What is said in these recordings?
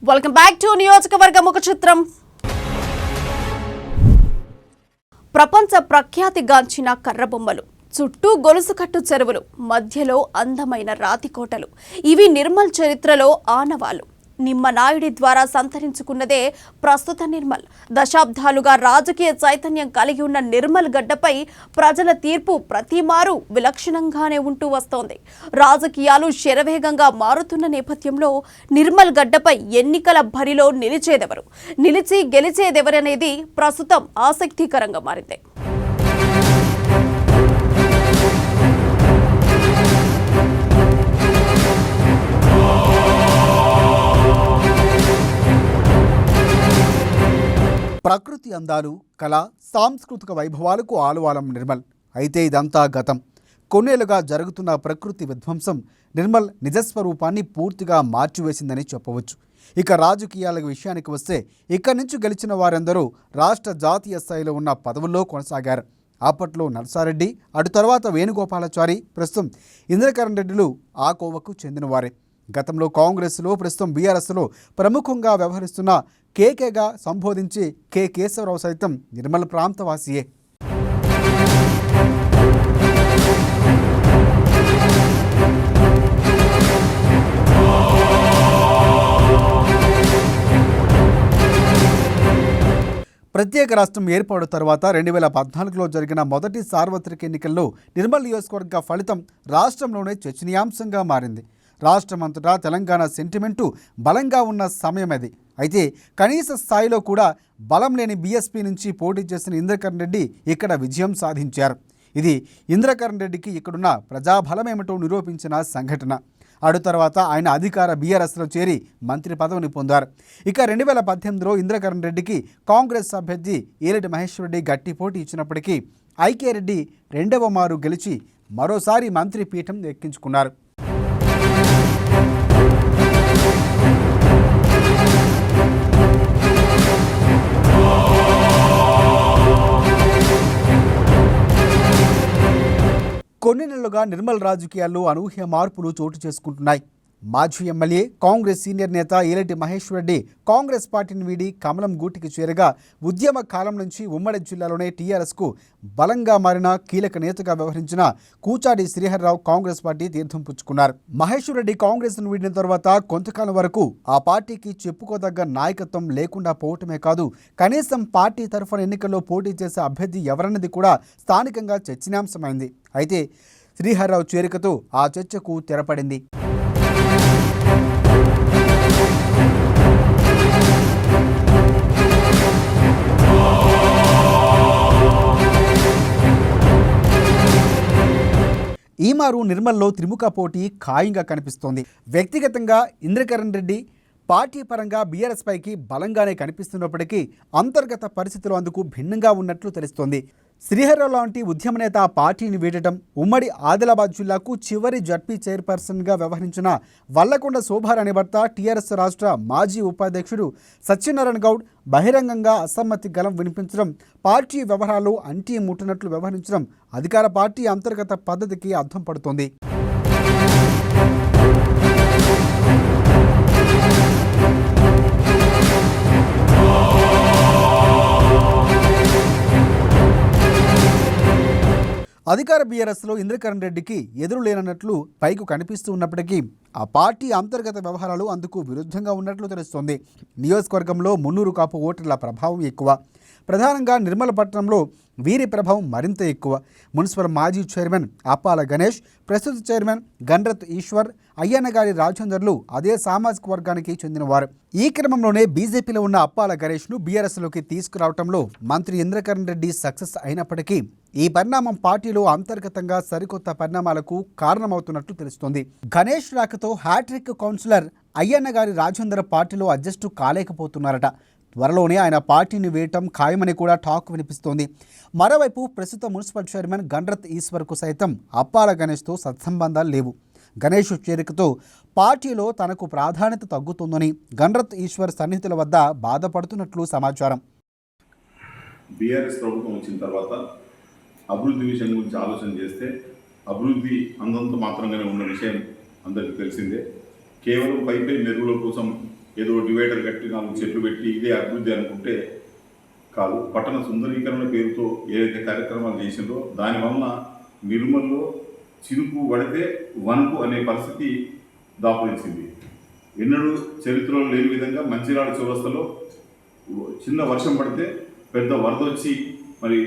Welcome back to నియోజకవర్గ ముఖ చిత్రం. ప్రపంచ ప్రఖ్యాతిగాంచిన కర్రబొమ్మలు, చుట్టూ గొలుసుకట్టు చెరువులు, మధ్యలో అందమైన రాతికోటలు, ఇవి నిర్మల్ చరిత్రలో ఆనవాలు. నిమ్మనాయుడి ద్వారా సంతరించుకున్నదే ప్రస్తుత నిర్మల్. దశాబ్దాలుగా రాజకీయ చైతన్యం కలిగి ఉన్న నిర్మల్ గడ్డపై ప్రజల తీర్పు ప్రతిమారు విలక్షణంగానే ఉంటూ వస్తోంది. రాజకీయాలు శరవేగంగా మారుతున్న నేపథ్యంలో నిర్మల్ గడ్డపై ఎన్నికల బరిలో నిలిచి గెలిచేదెవరనేది ప్రస్తుతం ఆసక్తికరంగా మారింది. ప్రకృతి అందాలు, కళ, సాంస్కృతిక వైభవాలకు ఆలువాలం నిర్మల్. అయితే ఇదంతా గతం. కొన్నేళ్లుగా జరుగుతున్న ప్రకృతి విధ్వంసం నిర్మల్ నిజస్వరూపాన్ని పూర్తిగా మార్చివేసిందని చెప్పవచ్చు. ఇక రాజకీయాల విషయానికి వస్తే ఇక్కడి నుంచి గెలిచిన వారందరూ రాష్ట్ర జాతీయ స్థాయిలో ఉన్న పదవుల్లో కొనసాగారు. అప్పట్లో నర్సారెడ్డి, అటు తర్వాత వేణుగోపాలాచారి, ప్రస్తుతం ఇంద్రకరణ్ రెడ్డిలు ఆ కోవకు చెందినవారే. గతంలో కాంగ్రెస్లో, ప్రస్తుతం బీఆర్ఎస్లో ప్రముఖంగా వ్యవహరిస్తున్న కేకేగా సంబోధించి కె కేశవరావు సైతం నిర్మల్ ప్రాంతవాసియే. ప్రత్యేక రాష్ట్రం ఏర్పాటు తర్వాత 2014లో జరిగిన మొదటి సార్వత్రిక ఎన్నికల్లో నిర్మల్ నియోజకవర్గ ఫలితం రాష్ట్రంలోనే చర్చనీయాంశంగా మారింది. రాష్ట్రమంతటా తెలంగాణ సెంటిమెంటు బలంగా ఉన్న సమయం అది. అయితే కనీస స్థాయిలో కూడా బలం లేని బీఎస్పీ నుంచి పోటీ చేసిన ఇంద్రకరణ్ రెడ్డి ఇక్కడ విజయం సాధించారు. ఇది ఇంద్రకరణ్ రెడ్డికి ఇక్కడున్న ప్రజాబలం ఏమిటో నిరూపించిన సంఘటన. అటు తర్వాత ఆయన అధికార బీఆర్ఎస్లో చేరి మంత్రి పదవిని పొందారు. ఇక 2018లో ఇంద్రకరణ్ రెడ్డికి కాంగ్రెస్ అభ్యర్థి ఏలటి మహేశ్వర్ రెడ్డి గట్టి పోటీ ఇచ్చినప్పటికీ ఐకే రెడ్డి రెండవ మారు గెలిచి మరోసారి మంత్రి పీఠం ఎక్కించుకున్నారు. కొన్ని నెలలుగా నిర్మల్ రాజకీయాల్లో అనూహ్య మార్పులు చోటు చేసుకుంటున్నాయి. మాజీ ఎమ్మెల్యే, కాంగ్రెస్ సీనియర్ నేత ఏలటి మహేశ్వర్ రెడ్డి కాంగ్రెస్ పార్టీని వీడి కమలం గూటికి చేరగా ఉద్యమ కాలం నుంచి ఉమ్మడి జిల్లాలోనే టీఆర్ఎస్కు బలంగా మారిన కీలక నేతగా వ్యవహరించిన కూచాడి శ్రీహర్రావు కాంగ్రెస్ పార్టీ తీర్థం పుచ్చుకున్నారు. మహేశ్వర్ రెడ్డి కాంగ్రెస్ను వీడిన తర్వాత కొంతకాలం వరకు ఆ పార్టీకి చెప్పుకోదగ్గ నాయకత్వం లేకుండా పోవటమే కాదు, కనీసం పార్టీ తరఫున ఎన్నికల్లో పోటీ చేసే అభ్యర్థి ఎవరన్నది కూడా స్థానికంగా చర్చనీయాంశమైంది. అయితే శ్రీహర్రావు చేరికతో ఆ చర్చకు తెరపడింది. ఈమారు నిర్మల్లో త్రిముఖ పోటీ ఖాయంగా కనిపిస్తోంది. వ్యక్తిగతంగా ఇంద్రకరణ్ రెడ్డి, పార్టీ పరంగా బీఆర్ఎస్ పైకి బలంగానే కనిపిస్తున్నప్పటికీ అంతర్గత పరిస్థితులు అందుకు భిన్నంగా ఉన్నట్లు తెలుస్తోంది. శ్రీహర్రావు లాంటి ఉద్యమ నేత పార్టీని వీడటం, ఉమ్మడి ఆదిలాబాద్ జిల్లాకు చివరి జడ్పీ చైర్పర్సన్గా వ్యవహరించిన వల్లకొండ శోభారాణి భర్త టీఆర్ఎస్ రాష్ట్ర మాజీ ఉపాధ్యక్షుడు సత్యనారాయణ గౌడ్ బహిరంగంగా అసమ్మతి గలం వినిపించడం, పార్టీ వ్యవహారాలు అంటీ ముట్టినట్లు వ్యవహరించడం అధికార పార్టీ అంతర్గత పద్ధతికి అద్దం పడుతోంది. అధికార బీఆర్ఎస్లో ఇంద్రకరణ్ రెడ్డికి ఎదురు లేనట్లు పైకి కనిపిస్తూ ఉన్నప్పటికీ ఆ పార్టీ అంతర్గత వ్యవహారాలు అందుకు విరుద్ధంగా ఉన్నట్లు తెలుస్తోంది. నియోజకవర్గంలో 300 కాపు ఓటర్ల ప్రభావం ఎక్కువ. ప్రధానంగా నిర్మల్ పట్టణంలో వీరి ప్రభావం మరింత ఎక్కువ. మున్సిపల్ మాజీ చైర్మన్ అప్పాల గణేష్, ప్రస్తుత చైర్మన్ గండ్రత్ ఈశ్వర్, అయ్యన్నగారి రాజేందర్లు అదే సామాజిక వర్గానికి చెందినవారు. ఈ క్రమంలోనే బీజేపీలో ఉన్న అప్పాల గణేష్ను బీఆర్ఎస్లోకి తీసుకురావడంలో మంత్రి ఇంద్రకరణ్ రెడ్డి సక్సెస్ అయినప్పటికీ ఈ పరిణామం పార్టీలో అంతర్గతంగా సరికొత్త పరిణామాలకు కారణమవుతున్నట్లు తెలుస్తోంది. గణేష్ రాకతో హ్యాట్రిక్ కౌన్సిలర్ అయ్యన్నగారి రాజేందర్ పార్టీలో అడ్జస్టు కాలేకపోతున్నారట. త్వరలోనే ఆయన పార్టీని వేయటం ఖాయమని కూడా టాక్ వినిపిస్తోంది. మరోవైపు ప్రస్తుత మున్సిపల్ చైర్మన్ గండ్రత్ ఈశ్వర్కు సైతం అప్పాల గణేష్తో సత్సంబంధాలు లేవు. గణేష్ చేరికతో పార్టీలో తనకు ప్రాధాన్యత తగ్గుతుందని గండ్రత్ ఈశ్వర్ సన్నిహితుల వద్ద బాధపడుతున్నట్లు సమాచారం. బీఆర్ఎస్ ప్రభుత్వం వచ్చిన తర్వాత అభివృద్ధి విషయం గురించి ఆలోచన చేస్తే అభివృద్ధి అందంత మాత్రంగానే ఉన్న విషయం అందరికీ తెలిసిందే. కేవలం పైపై మెరుగుల కోసం ఏదో డివైడర్ కట్టి 4 చెట్లు పెట్టి ఇదే అభివృద్ధి అనుకుంటే కాదు. పట్టణ సుందరీకరణ పేరుతో ఏదైతే కార్యక్రమాలు చేసిందో దానివల్ల నిర్మల్లో చినుకు పడితే వణుకు అనే పరిస్థితి దాపురించింది. ఎన్నడూ చరిత్రలో లేని విధంగా మంచిర్యాల చౌరస్తాలో చిన్న వర్షం పడితే పెద్ద వరద వచ్చి మరి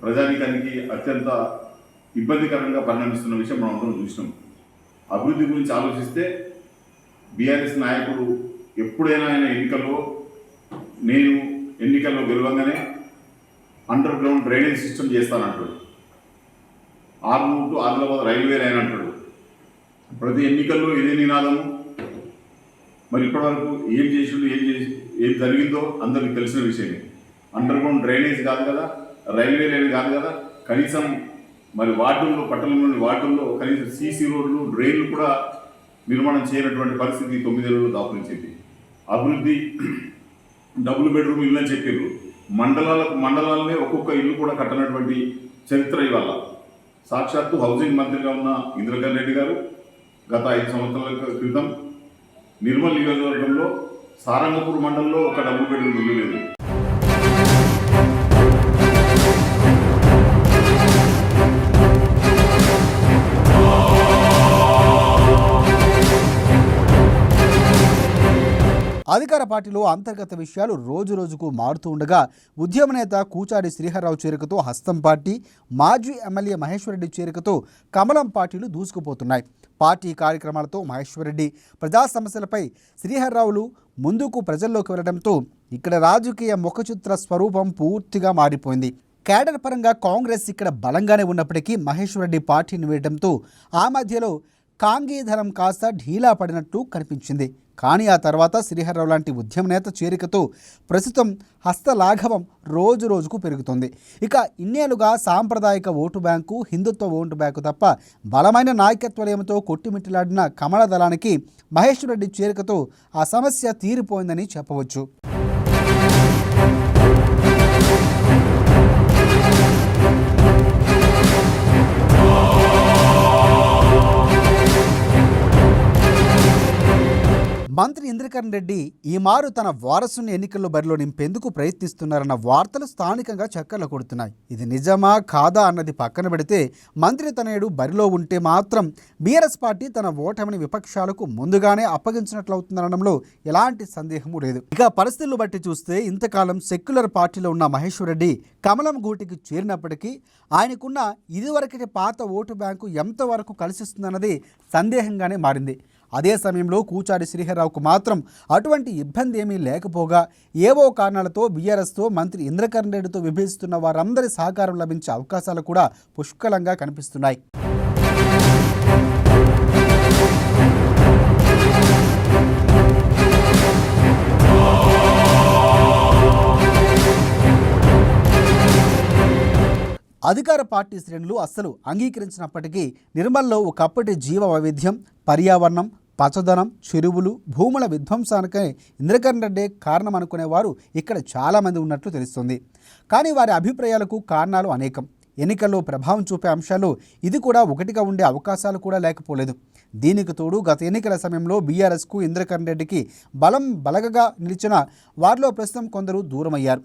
ప్రజానీకానికి అత్యంత ఇబ్బందికరంగా పరిణమిస్తున్న విషయం మనం అందరం చూసినాం. అభివృద్ధి గురించి ఆలోచిస్తే బీఆర్ఎస్ నాయకుడు ఎప్పుడైనా ఆయన నేను ఎన్నికల్లో గెలవంగానే అండర్ గ్రౌండ్ డ్రైనేజ్ సిస్టమ్ చేస్తానంటాడు. Armoor to Adilabad railway line అంటాడు. ప్రతి ఎన్నికల్లో ఇదే నినాదము. మరి ఇప్పటివరకు ఏం జరిగిందో అందరికీ తెలిసిన విషయమే. అండర్ గ్రౌండ్ డ్రైనేజ్ కాదు కదా, రైల్వే లైన్ కాదు కదా, కనీసం మరి వార్డుల్లో, పట్టణంలోని వార్డుల్లో కనీసం సీసీ రోడ్లు, డ్రైన్లు కూడా నిర్మాణం చేయనటువంటి పరిస్థితి 9 ఏళ్లలో దాపురించింది. అభివృద్ధి డబుల్ బెడ్రూమ్ ఇల్లు అని చెప్పారు. మండలాలనే ఒక్కొక్క ఇల్లు కూడా కట్టనటువంటి చరిత్ర ఇవాళ. సాక్షాత్తు హౌసింగ్ మంత్రిగా ఉన్న ఇంద్రకరణ్ రెడ్డి గారు గత 5 సంవత్సరాల క్రితం నిర్మల్ నియోజకవర్గంలో సారంగపూర్ మండలంలో ఒక డబుల్ బెడ్రూమ్ ఇల్లు లేదు. అధికార పార్టీలో అంతర్గత విషయాలు రోజు రోజుకు మారుతూ ఉండగా ఉద్యమ నేత కూచారి శ్రీహర్రావు చేరికతో హస్తం పార్టీ, మాజీ ఎమ్మెల్యే మహేశ్వరరెడ్డి చేరికతో కమలం పార్టీలు దూసుకుపోతున్నాయి. పార్టీ కార్యక్రమాలతో మహేశ్వరరెడ్డి, ప్రజా సమస్యలపై శ్రీహర్రావులు ముందుకు ప్రజల్లోకి వెళ్లడంతో ఇక్కడ రాజకీయ ముఖచిత్ర స్వరూపం పూర్తిగా మారిపోయింది. కేడర్ పరంగా కాంగ్రెస్ ఇక్కడ బలంగానే ఉన్నప్పటికీ మహేశ్వరరెడ్డి పార్టీని వేయడంతో ఆ మధ్యలో కాంగీధరం కాస్త ఢీలా పడినట్టు కనిపించింది. కానీ ఆ తర్వాత శ్రీహర్రావు లాంటి ఉద్యమ నేత చేరికతో ప్రస్తుతం హస్తలాఘవం రోజు రోజుకు పెరుగుతుంది. ఇక ఇన్నేళ్లుగా సాంప్రదాయిక ఓటు బ్యాంకు, హిందుత్వ ఓటు బ్యాంకు తప్ప బలమైన నాయకత్వలేమితో కొట్టిమిట్టిలాడిన కమల దళానికి మహేశ్వరరెడ్డి చేరికతో ఆ సమస్య తీరిపోయిందని చెప్పవచ్చు. మంత్రి ఇంద్రకరణ్ రెడ్డి ఈ మారు తన వారసుని ఎన్నికల్లో బరిలో నింపేందుకు ప్రయత్నిస్తున్నారన్న వార్తలు స్థానికంగా చక్కర్లు కొడుతున్నాయి. ఇది నిజమా కాదా అన్నది పక్కన పెడితే మంత్రి తనయుడు బరిలో ఉంటే మాత్రం బీఆర్ఎస్ పార్టీ తన ఓటమిని విపక్షాలకు ముందుగానే అప్పగించినట్లవుతుందనడంలో ఎలాంటి సందేహము లేదు. ఇక పరిస్థితులు బట్టి చూస్తే ఇంతకాలం సెక్యులర్ పార్టీలో ఉన్న మహేశ్వరరెడ్డి కమలం గూటికి చేరినప్పటికీ ఆయనకున్న ఇదివరకటి పాత ఓటు బ్యాంకు ఎంతవరకు కలిసిస్తుందన్నది సందేహంగానే మారింది. అదే సమయంలో కూచారి శ్రీహర్రావుకు మాత్రం అటువంటి ఇబ్బంది ఏమీ లేకపోగా ఏవో కారణాలతో బీఆర్ఎస్తో మంత్రి ఇంద్రకరణ్ రెడ్డితో విభజిస్తున్న వారందరి సహకారం లభించే అవకాశాలు కూడా పుష్కలంగా కనిపిస్తున్నాయి. అధికార పార్టీ శ్రేణులు అస్సలు అంగీకరించినప్పటికీ నిర్మల్లో ఒకప్పటి జీవ వైవిధ్యం, పర్యావరణం, పచ్చదనం, చెరువులు, భూముల విధ్వంసానికే ఇంద్రకరణ్ రెడ్డి కారణం అనుకునేవారు ఇక్కడ చాలామంది ఉన్నట్లు తెలుస్తుంది. కానీ వారి అభిప్రాయాలకు కారణాలు అనేకం. ఎన్నికల్లో ప్రభావం చూపే అంశాలు ఇది కూడా ఒకటిగా ఉండే అవకాశాలు కూడా లేకపోలేదు. దీనికి తోడు గత ఎన్నికల సమయంలో బీఆర్ఎస్కు ఇంద్రకరణ్ రెడ్డికి బలగగా నిలిచిన వారిలో ప్రస్తుతం కొందరు దూరమయ్యారు.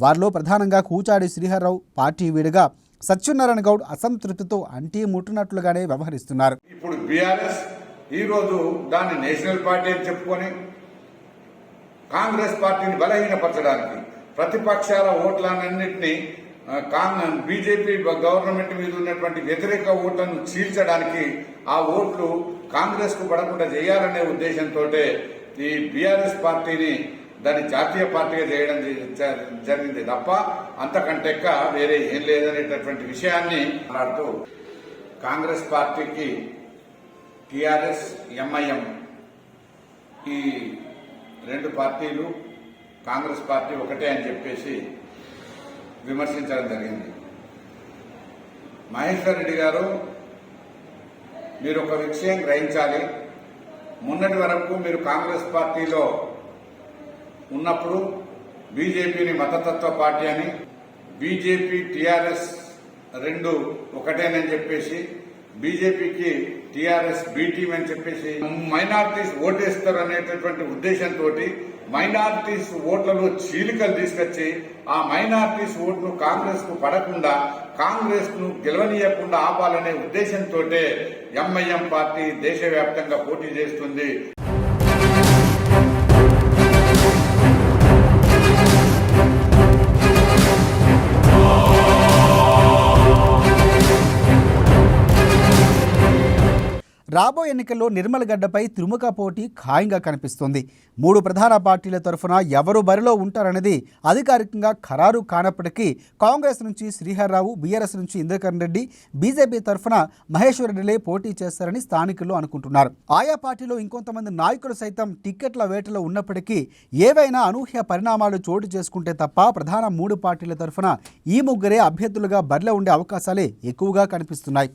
వారిలో ప్రధానంగా కూచాడి శ్రీహర్రావు పార్టీ వీడుగా సత్యనారాయణ గౌడ్ అసంతృప్తితో అంటీ ముట్టునట్లుగానే వ్యవహరిస్తున్నారు. ఇప్పుడు బీఆర్ఎస్ ఈరోజు దాన్ని నేషనల్ పార్టీ అని చెప్పుకొని కాంగ్రెస్ పార్టీని బలహీనపరచడానికి ప్రతిపక్షాల ఓట్లన్నింటినీ బీజేపీ గవర్నమెంట్ మీద ఉన్నటువంటి వ్యతిరేక ఓట్లను చీల్చడానికి ఆ ఓట్లు కాంగ్రెస్ కు పడకుండా చేయాలనే ఉద్దేశంతో ఈ బీఆర్ఎస్ పార్టీని దాన్ని జాతీయ పార్టీగా చేయడం జరిగింది తప్ప అంతకంటే వేరే ఏం లేదనేటటువంటి విషయాన్ని మాట్లాడుతూ కాంగ్రెస్ పార్టీకి టీఆర్ఎస్, ఎంఐఎం ఈ రెండు పార్టీలు కాంగ్రెస్ పార్టీ ఒకటే అని చెప్పేసి విమర్శించడం జరిగింది. మహేశ్వర్ రెడ్డి గారు, మీరు ఒక విషయం గ్రహించాలి. మొన్నటి వరకు మీరు కాంగ్రెస్ పార్టీలో ఉన్నప్పుడు బీజేపీని మతతత్వ పార్టీ అని, బీజేపీ టీఆర్ఎస్ రెండు ఒకటేనని చెప్పేసి బీజేపీకి టీఆర్ఎస్ బి టీం అని చెప్పేసి మైనారిటీస్ ఓటేస్తారు అనేటటువంటి ఉద్దేశంతో మైనారిటీస్ ఓట్లలో చీలికలు తీసుకొచ్చి ఆ మైనారిటీస్ ఓట్లు కాంగ్రెస్ కు పడకుండా కాంగ్రెస్ ను గెలవనీయకుండా ఆపాలనే ఉద్దేశంతో ఎంఐఎం పార్టీ దేశవ్యాప్తంగా పోటీ చేస్తుంది. రాబోయే ఎన్నికల్లో నిర్మల్ గడ్డపై త్రిముఖ పోటీ ఖాయంగా కనిపిస్తోంది. 3 ప్రధాన పార్టీల తరఫున ఎవరు బరిలో ఉంటారనేది అధికారికంగా ఖరారు కానప్పటికీ కాంగ్రెస్ నుంచి శ్రీహర్రావు, బీఆర్ఎస్ నుంచి ఇంద్రకరణ్ రెడ్డి, బీజేపీ తరఫున మహేశ్వర్ రెడ్డిలే పోటీ చేస్తారని స్థానికులు అనుకుంటున్నారు. ఆయా పార్టీలో ఇంకొంతమంది నాయకులు సైతం టిక్కెట్ల వేటలో ఉన్నప్పటికీ ఏవైనా అనూహ్య పరిణామాలు చోటు చేసుకుంటే తప్ప ప్రధాన 3 పార్టీల తరఫున ఈ ముగ్గురే అభ్యర్థులుగా బరిలో ఉండే అవకాశాలే ఎక్కువగా కనిపిస్తున్నాయి.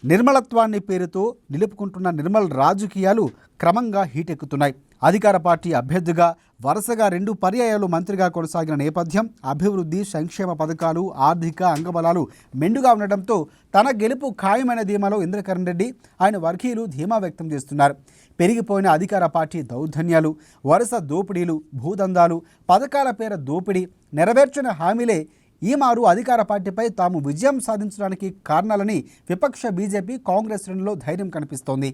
నిర్మలత్వాన్ని పేరుతో నిలుపుకుంటున్న నిర్మల్ రాజకీయాలు క్రమంగా హీటెక్కుతున్నాయి. అధికార పార్టీ అభ్యర్థిగా వరుసగా 2 పర్యాయాలు మంత్రిగా కొనసాగిన నేపథ్యం, అభివృద్ధి, సంక్షేమ పథకాలు, ఆర్థిక అంగబలాలు మెండుగా ఉండడంతో తన గెలుపు ఖాయమైన ధీమాలో ఇంద్రకరణ్ రెడ్డి, ఆయన వర్గీయులు ధీమా వ్యక్తం చేస్తున్నారు. పెరిగిపోయిన అధికార పార్టీ దౌర్జన్యాలు, వరుస దోపిడీలు, భూదందాలు, పథకాల పేర దోపిడీ, నెరవేర్చిన హామీలే ఈ మారు అధికార పార్టీపై తాము విజయం సాధించడానికి కారణాలని విపక్ష బీజేపీ, కాంగ్రెస్ శ్రేణుల్లో ధైర్యం కనిపిస్తోంది.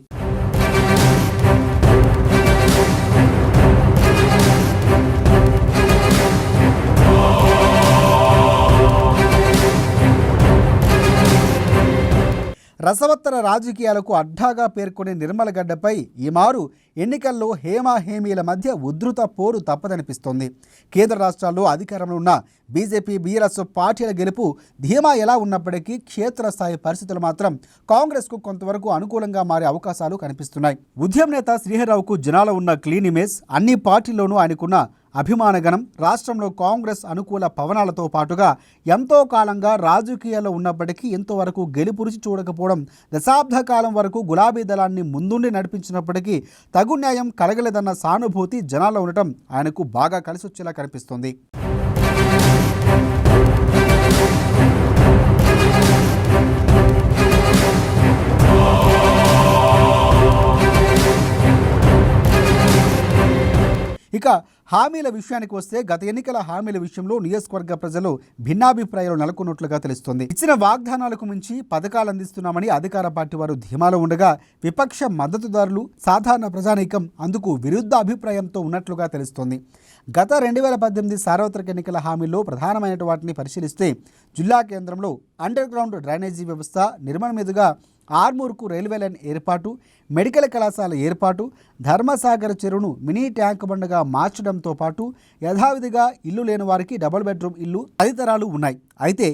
రసవత్తర రాజకీయాలకు అడ్డాగా పేర్కొనే నిర్మల్ గడ్డపై ఈ మారు ఎన్నికల్లో హేమాహేమీల మధ్య ఉధృత పోరు తప్పదనిపిస్తోంది. కేంద్ర రాష్ట్రాల్లో అధికారంలో ఉన్న బీజేపీ, బీఆర్ఎస్ పార్టీల గెలుపు ధీమా ఎలా ఉన్నప్పటికీ క్షేత్రస్థాయి పరిస్థితులు మాత్రం కాంగ్రెస్కు కొంతవరకు అనుకూలంగా మారే అవకాశాలు కనిపిస్తున్నాయి. ఉద్యమ నేత శ్రీహర్రావుకు జనాల ఉన్న క్లీన్ ఇమేజ్, అన్ని పార్టీల్లోనూ ఆయనకున్న అభిమానగణం, రాష్ట్రంలో కాంగ్రెస్ అనుకూల పవనాలతో పాటుగా ఎంతో కాలంగా రాజకీయాల్లో ఉన్నప్పటికీ ఎంతవరకు గెలుపు రుచి చూడకపోవడం, దశాబ్ద కాలం వరకు గులాబీ దళాన్ని ముందుండి నడిపించినప్పటికీ తగు న్యాయం కలగలేదన్న సానుభూతి జనాల్లో ఉండటం ఆయనకు బాగా కలిసొచ్చేలా కనిపిస్తోంది. ఇక హామీల విషయానికి వస్తే గత ఎన్నికల హామీల విషయంలో నియోజకవర్గ ప్రజలు భిన్నాభిప్రాయాలు నెలకొన్నట్లుగా తెలుస్తోంది. ఇచ్చిన వాగ్దానాలకు మించి పథకాలు అందిస్తున్నామని అధికార పార్టీ వారు ధీమాలో ఉండగా, విపక్ష మద్దతుదారులు, సాధారణ ప్రజానీకం అందుకు విరుద్ధ అభిప్రాయంతో ఉన్నట్లుగా తెలుస్తోంది. గత 2018 సార్వత్రిక ఎన్నికల హామీల్లో ప్రధానమైన వాటిని పరిశీలిస్తే జిల్లా కేంద్రంలో అండర్ గ్రౌండ్ డ్రైనేజీ వ్యవస్థ, నిర్మాణ మీదుగా ఆర్మూర్కు రైల్వే లైన్ ఏర్పాటు, మెడికల్ కళాశాల ఏర్పాటు, ధర్మసాగర్ చెరువును మినీ ట్యాంక్ బండగా మార్చడంతో పాటు యథావిధిగా ఇల్లు లేని వారికి డబుల్ బెడ్రూమ్ ఇల్లు తదితరాలు ఉన్నాయి. అయితే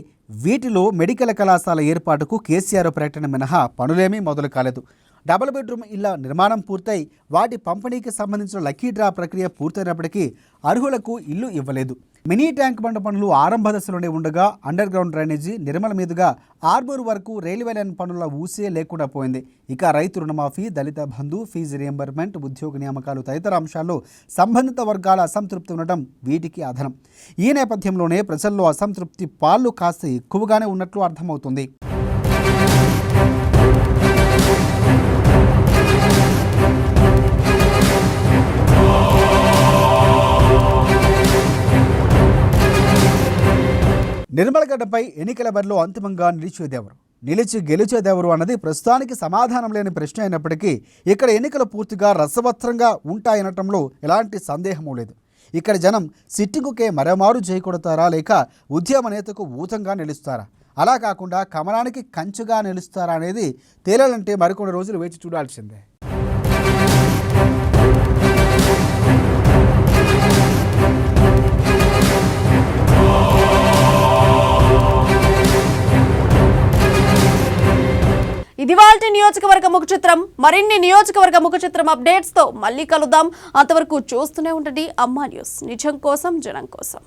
వీటిలో మెడికల్ కళాశాల ఏర్పాటుకు కేసీఆర్ ప్రకటన మినహా పనులేమీ మొదలు కాలేదు. డబుల్ బెడ్రూమ్ ఇళ్ల నిర్మాణం పూర్తయి వాటి పంపిణీకి సంబంధించిన లక్కీ డ్రా ప్రక్రియ పూర్తయినప్పటికీ అర్హులకు ఇల్లు ఇవ్వలేదు. మినీ ట్యాంక్ బండ పనులు ఆరంభ దశలోనే ఉండగా అండర్ గ్రౌండ్ డ్రైనేజీ, నిర్మల మీదుగా ఆర్మూర్ వరకు రైల్వే లైన్ పనుల ఊసే లేకుండా పోయింది. ఇక రైతు రుణమాఫీ, దళిత బంధు, ఫీజు రియంబర్మెంట్, ఉద్యోగ నియామకాలు తదితర అంశాల్లో సంబంధిత వర్గాల అసంతృప్తి ఉండటం వీటికి అదనం. ఈ నేపథ్యంలోనే ప్రజల్లో అసంతృప్తి పాలు కాస్త ఎక్కువగానే ఉన్నట్లు అర్థమవుతుంది. నిర్మల్ గడ్డపై ఎన్నికల బరిలో అంతిమంగా నిలిచి గెలిచేదెవరు అన్నది ప్రస్తుతానికి సమాధానం లేని ప్రశ్న అయినప్పటికీ ఇక్కడ ఎన్నికలు పూర్తిగా రసవత్రంగా ఉంటాయనటంలో ఎలాంటి సందేహమూ లేదు. ఇక్కడ జనం సిట్టింగుకే మరోమారు చేయకొడతారా, లేక ఉద్యమ నేతకు ఊతంగా నిలుస్తారా, అలా కాకుండా కమలానికి కంచుగా నిలుస్తారా అనేది తేలాలంటే మరికొన్ని రోజులు వేచి చూడాల్సిందే. ఇది వాల్టి నియోజకవర్గ ముఖ చిత్రం. మరిన్ని నియోజకవర్గ ముఖ చిత్రం అప్డేట్స్ తో మళ్ళీ కలుద్దాం. అంతవరకు చూస్తూనే ఉండండి అమ్మా న్యూస్, నిజం కోసం, జనం కోసం.